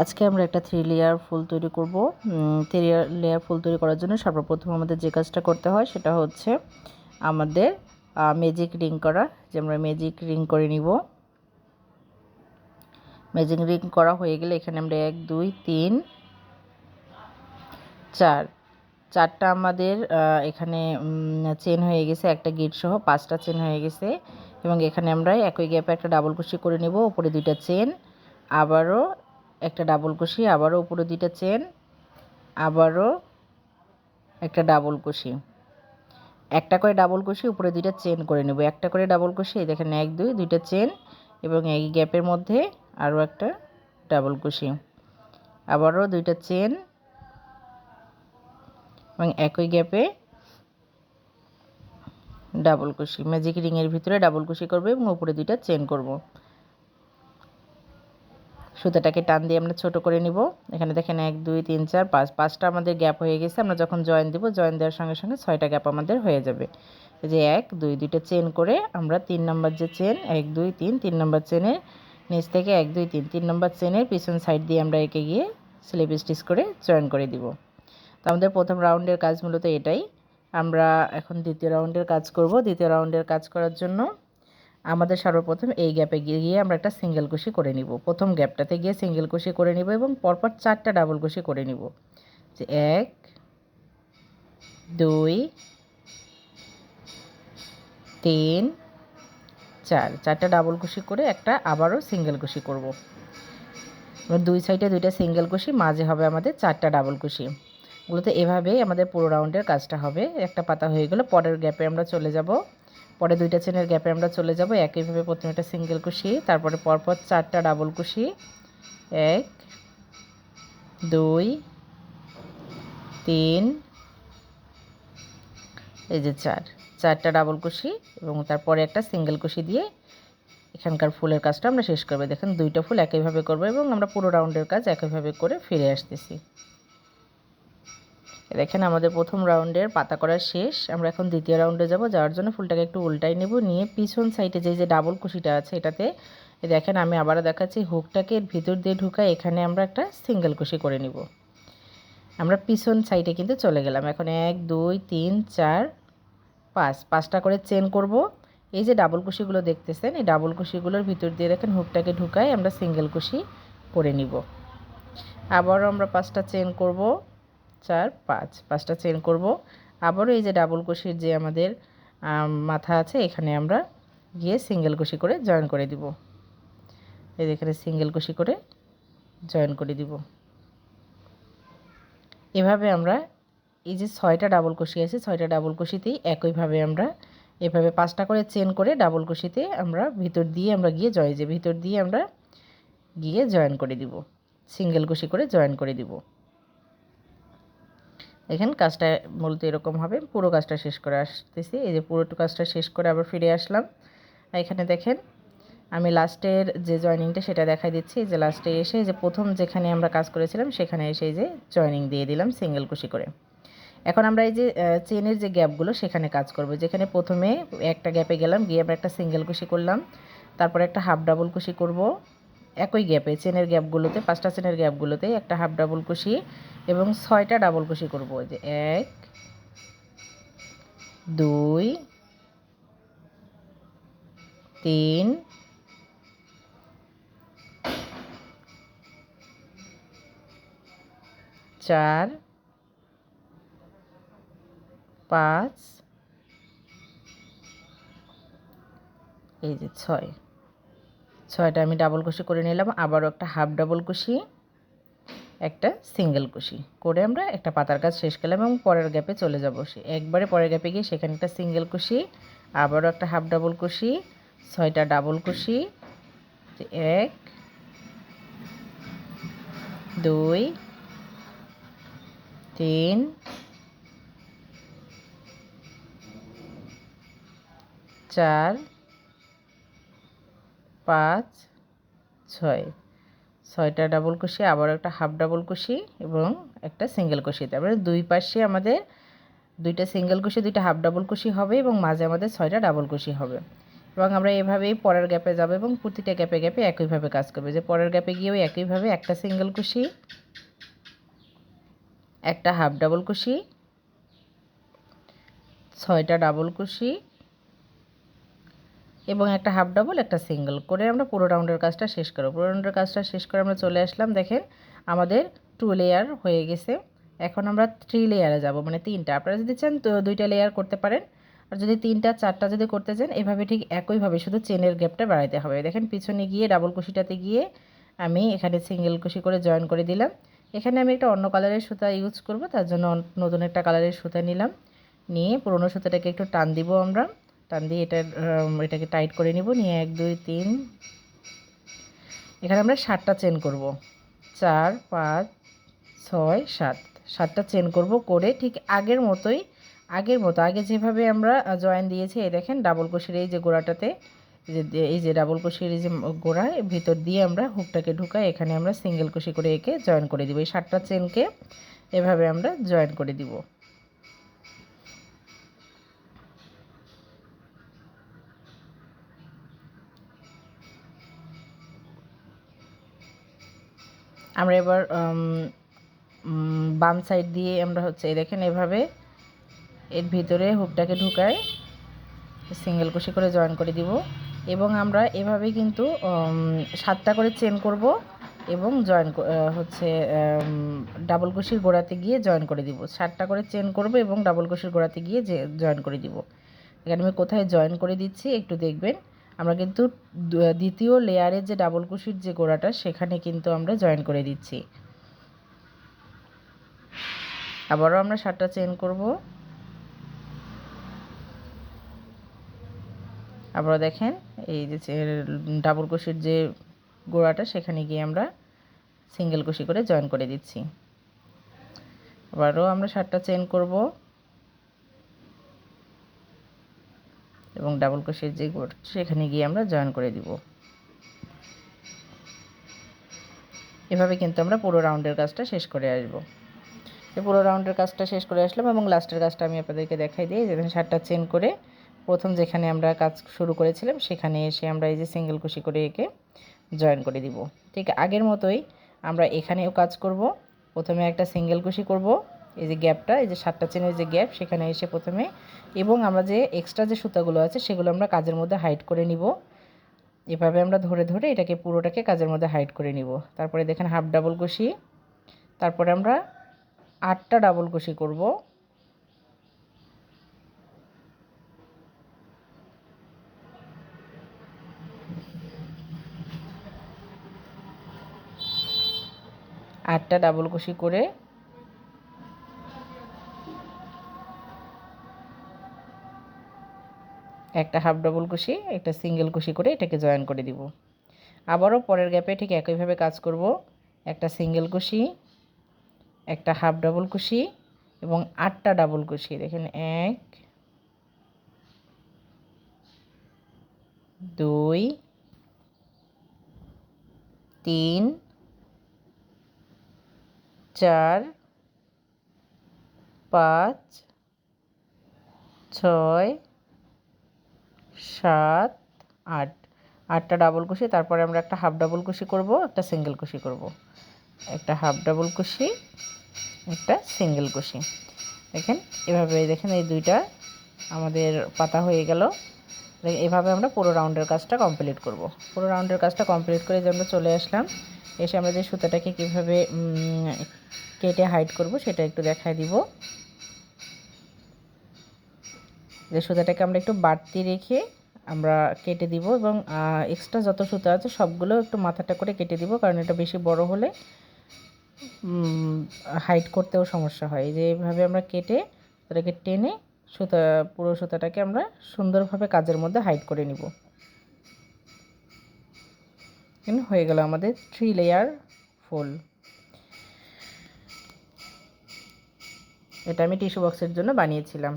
আজকে আমরা একটা 3 লেয়ার ফুল তৈরি করব। 3 লেয়ার ফুল তৈরি করার জন্য সর্বপ্রথম আমাদের যে কাজটা করতে হয় সেটা হচ্ছে আমাদের ম্যাজিক রিং করা। যে আমরা ম্যাজিক রিং করে নিব। ম্যাজিক রিং করা হয়ে গেলে এখানে আমরা 1 2 3 4 চারটা আমাদের এখানে চেন হয়ে গেছে, একটা গিট সহ 5টা চেন হয়ে গেছে। এবং এখানে আমরা একই গ্যাপে একটা ডাবল কুশি করে নেব, উপরে 2টা চেন, আবারও একটা ডাবল কুশি, আবারও উপরে 2টা চেন, আবারও একটা ডাবল কুশি, একটা করে ডাবল কুশি, উপরে 2টা চেন করে নেব, একটা করে ডাবল কুশি। এই দেখেন 1 2 2টা চেন এবং এই গ্যাপের মধ্যে আরও একটা ডাবল কুশি, আবারও 2টা চেন এবং একই গ্যাপে ডাবল কুশি। ম্যাজিক রিংয়ের ভিতরে ডাবল কুশি করব এবং উপরে 2টা চেন করব। সুতাটাকে টান দিয়ে আমরা ছোট করে নিব। এখানে দেখেন 1 2 3 4 5, 5টা আমাদের গ্যাপ হয়ে গেছে। আমরা যখন জয়েন দিব, জয়েন দেওয়ার সঙ্গে সঙ্গে 6টা গ্যাপ আমাদের হয়ে যাবে। এই যে 1 2 2টা চেন করে আমরা 3 নম্বর যে চেন 1 2 3 3 নম্বর চেনের নিচ থেকে 1 2 3 3 নম্বর চেনের পিছন সাইড দিয়ে আমরা একে গিয়ে স্লিপ স্টিচ করে জয়েন করে দিব। তো আমাদের প্রথম রাউন্ডের কাজ মূলত এটাই। আমরা এখন দ্বিতীয় রাউন্ডের কাজ করব। দ্বিতীয় রাউন্ডের কাজ করার জন্য আমাদের সর্বপ্রথম এই গ্যাপে গিয়ে আমরা একটা সিঙ্গেল কুশি করে নিব। প্রথম গ্যাপটাতে গিয়ে সিঙ্গেল কুশি করে নিব এবং পরপর 4টা ডাবল কুশি করে নিব। যে 1 2 3 4, 4টা ডাবল কুশি করে একটা আবারও সিঙ্গেল কুশি করব। দুই সাইডে 2টা সিঙ্গেল কুশি, মাঝে হবে আমাদের 4টা ডাবল কুশি। মূলত এভাবেই আমাদের পুরো রাউন্ডের কাজটা হবে। একটা পাতা হয়ে গেলে পরের গ্যাপে আমরা চলে যাব। পরে 2টা চেনের গ্যাপে আমরা চলে যাব। একইভাবে প্রথমে একটা সিঙ্গেল কুশি, তারপরে পরপর 4টা ডাবল কুশি, 1 2 3 এই যে 4টা ডাবল কুশি এবং তারপরে একটা সিঙ্গেল কুশি দিয়ে এখানকার ফুলের কাজটা আমরা শেষ করব। দেখেন 2টা ফুল একইভাবে করব এবং আমরা পুরো রাউন্ডের কাজ একইভাবে করে ফিরে আসতেছি। দেখেন আমাদের প্রথম রাউন্ডের পাতা করা শেষ। আমরা এখন দ্বিতীয় রাউন্ডে যাব। যাওয়ার জন্য ফুলটাকে একটু উল্টাই নেব, নিয়ে পিছন সাইডে যে ডাবল কুশিটা আছে এটাতে দেখেন আমি আবারও দেখাচ্ছি, হুকটাকে ভিতর দিয়ে ঢুকাই এখানে আমরা একটা সিঙ্গেল কুশি করে নিব। আমরা পিছন সাইডে কিন্তু চলে গেলাম। এখন 1 2 3 4 5, 5টা করে চেন করব। এই যে ডাবল কুশিগুলো দেখতেছেন, এই ডাবল কুশিগুলোর ভিতর দিয়ে দেখেন হুকটাকে ঢুকাই আমরা সিঙ্গেল কুশি করে নিব। আবারও আমরা 5টা চেন করব, 4 5, 5টা চেন করব। আবারও এই যে ডাবল কুশির যে আমাদের মাথা আছে এখানে আমরা গিয়ে সিঙ্গেল কুশি করে জয়েন করে দিব। এই যে এখানে সিঙ্গেল কুশি করে জয়েন করে দিব। এভাবে আমরা এই যে 6টা ডাবল কুশি আছে 6টা ডাবল কুশিতেই একইভাবে আমরা এভাবে 5টা করে চেন করে ডাবল কুশিতে আমরা ভিতর দিয়ে আমরা গিয়ে ভিতর দিয়ে আমরা গিয়ে জয়েন করে দিব, সিঙ্গেল কুশি করে জয়েন করে দিব। এখানে কাজটা মূলত এরকম হবে। পুরো কাজটা শেষ করে আসতেছি। এই যে পুরো কাজটা শেষ করে আবার ফিরে আসলাম। এখানে দেখেন আমি লাস্টের যে জয়েনিংটা সেটা দেখাই দিচ্ছি। যে লাস্টে এসে যে প্রথম যেখানে আমরা কাজ করেছিলাম সেখানে এসে যে জয়েনিং দিয়ে দিলাম সিঙ্গেল কুশি করে। এখন আমরা এই যে চেনের যে গ্যাপগুলো সেখানে কাজ করব। যেখানে প্রথমে একটা গ্যাপে গেলাম, গিয়ে আমরা একটা সিঙ্গেল কুশি করলাম, তারপরে একটা হাফ ডাবল কুশি করব। একই গ্যাপে চেনের গ্যাপগুলোতে 5টা চেনের গ্যাপগুলোতে একটা হাফ ডাবল কুশি এবং 6টা ডাবল কুশি করব। যে 1 2 3 4 5 এই যে 6টা আমি ডাবল কুশি করে নিলাম। আবারও একটা হাফ ডাবল কুশি, একটা সিঙ্গেল কুশি করে আমরা একটা পাতার কাজ শেষ করলাম এবং পরের গ্যাপে চলে যাব। একবারে পরের গ্যাপে গিয়ে সেখানে একটা সিঙ্গেল কুশি, আবারও একটা হাফ ডাবল কুশি, 6টা ডাবল কুশি, 1 2 3 4 5 6, 6টা ডাবল কুশি, আবার একটা হাফ ডাবল কুশি এবং একটা সিঙ্গেল কুশি। তারপরে দুই পাশে আমাদের 2টা সিঙ্গেল কুশি 2টা হাফ ডাবল কুশি হবে এবং মাঝে আমাদের 6টা ডাবল কুশি হবে। এবং আমরা এভাবেই পরের গ্যাপে যাব এবং প্রতিটা গ্যাপে গ্যাপে একইভাবে কাজ করবে। যে পরের গ্যাপে গিয়েও একইভাবে একটা সিঙ্গেল কুশি, একটা হাফ ডাবল কুশি, 6টা ডাবল কুশি এবং একটা হাফ ডাবল, একটা সিঙ্গেল করে আমরা পুরো রাউন্ডের কাজটা শেষ করব। পুরো রাউন্ডের কাজটা শেষ করে আমরা চলে আসলাম। দেখেন আমাদের 2 লেয়ার হয়ে গেছে। এখন আমরা 3 লেয়ারে যাব, মানে 3টা। আপনারা যদি চান তো 2টা লেয়ার করতে পারেন, আর যদি 3টা 4টা যদি করতে চান এভাবে ঠিক একইভাবে শুধু চেনের গ্যাপটা বাড়াইতে হবে। দেখেন পিছনে গিয়ে ডাবল কুশিটাতে গিয়ে আমি এখানে সিঙ্গেল কুশি করে জয়েন করে দিলাম। এখানে আমি একটা অন্য কালারের সুতা ইউজ করব, তার জন্য নতুন একটা কালারের সুতা নিলাম। নিয়ে পুরনো সুতাটাকে একটু টান দিব, আমরা টান দিয়ে এটাকে টাইট করে নিব। নিয়ে 1 2 3, এখানে আমরা 7টা চেন করব। 4 5 6 7, 7টা চেন করব। করে ঠিক আগের মতো আগে যেভাবে আমরা জয়েন দিয়েছি, এই দেখেন ডাবল কুশির এই যে গোড়াটাতে, এই যে ডাবল কুশির এই যে গোড়ায় ভিতর দিয়ে আমরা হুকটাকে ঢুকাই, এখানে আমরা সিঙ্গেল কুশি করে একে জয়েন করে দিব। এই 7টা চেনকে এভাবে আমরা জয়েন করে দিব। আমরা এবার বাম সাইড দিয়ে আমরা এই দেখেন এভাবে এর ভিতরে হুকটাকে ঢুকায় সিঙ্গেল কুশি করে জয়েন করে দিব। এবং আমরা এভাবে কিন্তু 7টা করে চেন করব এবং জয়েন ডাবল কুশির গোড়াতে গিয়ে জয়েন করে দিব। 7টা করে চেন করব এবং ডাবল কুশির গোড়াতে গিয়ে জয়েন করে দিব। এখানে আমি কোথায় জয়েন করে দিচ্ছি একটু দেখবেন। আমরা কিন্তু দ্বিতীয় লেয়ারের যে ডাবল কুশির যে গোড়াটা সেখানে কিন্তু আমরা জয়েন করে দিচ্ছি। আবারও আমরা 7টা চেন করব। আবারও দেখেন এই যে ডাবল কুশির যে গোড়াটা সেখানে গিয়ে আমরা সিঙ্গেল কুশি করে জয়েন করে দিচ্ছি। আবারও আমরা 7টা চেন করব এবং ডাবল কুশির যে গোড়া সেখানে গিয়ে আমরা জয়েন করে দিব। এভাবে কিন্তু আমরা পুরো রাউন্ডের কাজটা শেষ করে আসব। পুরো রাউন্ডের কাজটা শেষ করে আসলাম এবং লাস্টের কাজটা আমি আপনাদেরকে দেখাই দিই। যেখানে 7টা চেন করে প্রথম যেখানে আমরা কাজ শুরু করেছিলাম সেখানে এসে আমরা এই যে সিঙ্গেল কুশি করে একে জয়েন করে দিব। ঠিক আগের মতোই আমরা এখানেও কাজ করব। প্রথমে একটা সিঙ্গেল কুশি করব, এই যে গ্যাপটা, এই যে 7টা চেনের যে গ্যাপ সেখানে এসে প্রথমে, এবং আমরা যে এক্সট্রা যে সুতাগুলো আছে সেগুলো আমরা কাজের মধ্যে হাইড করে নিব। এভাবে আমরা ধরে ধরে এটাকে পুরোটাকে কাজের মধ্যে হাইড করে নিব। তারপরে দেখেন হাফ ডাবল কুশি, তারপরে আমরা 8টা ডাবল কুশি করব। আটটা ডাবল কুশি করে একটা হাফ ডাবল কুশি, একটা সিঙ্গেল কুশি করে এটাকে জয়েন করে দিব। আবারও পরের গ্যাপে ঠিক একইভাবে কাজ করব। একটা সিঙ্গেল কুশি, একটা হাফ ডাবল কুশি এবং 8টা ডাবল কুশি। দেখেন 1 2 3 4 5 6 7 8, 8টা ডাবল কুশি। তারপরে আমরা একটা হাফ ডাবল কুশি করব, একটা সিঙ্গেল কুশি করব, একটা হাফ ডাবল কুশি, একটা সিঙ্গেল কুশি। দেখেন এভাবে, দেখেন এই দুইটা আমাদের পাতা হয়ে গেল। এভাবে আমরা পুরো রাউন্ডের কাজটা কমপ্লিট করব। পুরো রাউন্ডের কাজটা কমপ্লিট করে যে আমরা চলে আসলাম, এসে আমরা যে সুতাটাকে কীভাবে কেটে হাইড করব সেটা একটু দেখায় দিব। যে সুতাটাকে আমরা একটু বাড়তি রেখে আমরা কেটে দিব এবং এক্সট্রা যত সুতা আছে সবগুলো একটু মাথাটা করে কেটে দিব, কারণ এটা বেশি বড় হলে হাইড করতেও সমস্যা হয়। এই যে এইভাবে আমরা কেটে ওটাকে টেনে পুরো সুতাটাকে আমরা সুন্দরভাবে কাজের মধ্যে হাইড করে নিব। হয়ে গেল আমাদের 3 লেয়ার ফুল। এটা আমি টিস্যু বক্সের জন্য বানিয়েছিলাম।